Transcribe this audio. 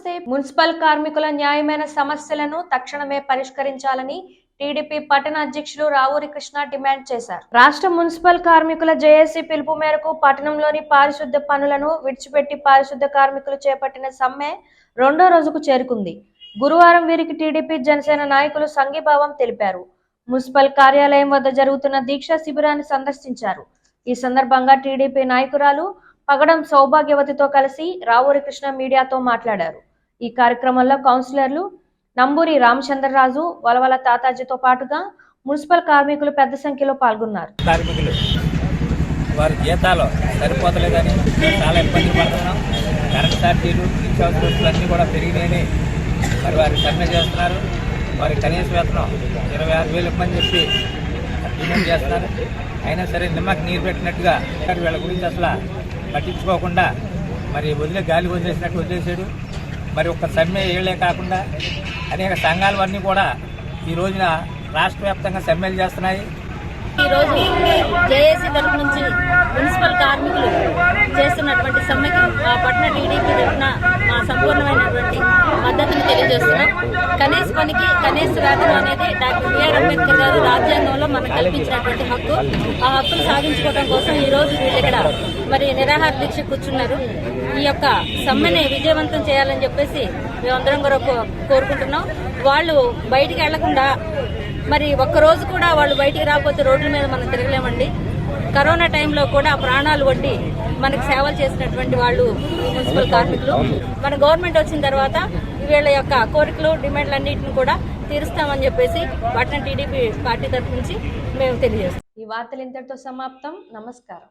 నమస్తే. మున్సిపల్ కార్మికుల న్యాయమైన సమస్యలను తక్షణమే పరిష్కరించాలని టీడీపీ పట్టణ అధ్యక్షులు రావూరి కృష్ణ డిమాండ్ చేశారు. రాష్ట్ర మున్సిపల్ కార్మికుల జేఏసీ పిలుపు మేరకు పట్టణంలోని పారిశుద్ధ్య పనులను విడిచిపెట్టి పారిశుద్ధ్య కార్మికులు చేపట్టిన సమ్మె రెండో రోజుకు చేరుకుంది. గురువారం వీరికి టీడీపీ జనసేన నాయకులు సంఘీభావం తెలిపారు. మున్సిపల్ కార్యాలయం వద్ద జరుగుతున్న దీక్షా శిబిరాన్ని సందర్శించారు. ఈ సందర్భంగా టీడీపీ నాయకురాలు పగడం సౌభాగ్యవతితో కలిసి రావూరి కృష్ణ మీడియాతో మాట్లాడారు. ఈ కార్యక్రమంలో కౌన్సిలర్లు నంబూరి రామచంద్రరాజు, వలవల తాతాజీతో పాటుగా మున్సిపల్ కార్మికులు పెద్ద సంఖ్యలో పాల్గొన్నారు. కార్మికులు వారి జీతాలు సరిపోతలేదని చాలా ఇబ్బంది పడుతున్నాం. కరెంట్ ఛార్జీలు, నిత్యావసర అన్నీ కూడా పెరిగినాయని మరి వారు సమ్మె చేస్తున్నారు. వారి కనీస వేతనం 26,000 ఇవ్వమని చెప్పి డిమాండ్ చేస్తున్నారు. అయినా సరే నిమ్మకి నీరు పెట్టినట్టుగా వీళ్ళ గురించి అసలు పట్టించుకోకుండా మరి గాలి వదిలేసినట్టు వదిలేసాడు. మరి ఒక్క సమ్మె ఏళ్లే కాకుండా అనేక సంఘాలవన్నీ కూడా ఈ రోజున రాష్ట్ర వ్యాప్తంగా సమ్మెలు చేస్తున్నాయి. ఈరోజు జేఏసీ తరఫు నుంచి మున్సిపల్ కార్మికులు చేస్తున్నటువంటి సమ్మెకి మా పట్టణ టీడీపీ తరఫున మా సంపూర్ణమైనటువంటి మద్దతును తెలియజేస్తున్నాం. కనీస పనికి కనీస వేతనం అనేది డాక్టర్ బిఆర్ అంబేద్కర్ గారు రాజ్యాంగంలో మనకు కల్పించినటువంటి హక్కు. ఆ హక్కును సాధించుకోవడం కోసం ఈ రోజు వీళ్ళు ఇక్కడ మరి నిరాహార దీక్ష కూర్చున్నారు. ఈ యొక్క సమ్మెని విజయవంతం చేయాలని చెప్పేసి మేమందరం కూడా కోరుకుంటున్నాం. వాళ్ళు బయటికి వెళ్లకుండా మరి ఒక్కరోజు కూడా వాళ్ళు బయటికి రాకపోతే రోడ్ల మీద మనం తిరగలేమండి. కరోనా టైంలో కూడా ప్రాణాలు వడ్డి మనకు సేవలు చేసినటువంటి వాళ్ళు మున్సిపల్ కార్మికులు. మన గవర్నమెంట్ వచ్చిన తర్వాత వీళ్ళ యొక్క కోరికలు, డిమాండ్లన్నింటిని కూడా తీరుస్తామని చెప్పేసి పట్టణ టీడీపీ పార్టీ తరఫు నుంచి మేము తెలియజేస్తాం. ఈ వార్తలు ఇంతటితో సమాప్తం. నమస్కారం.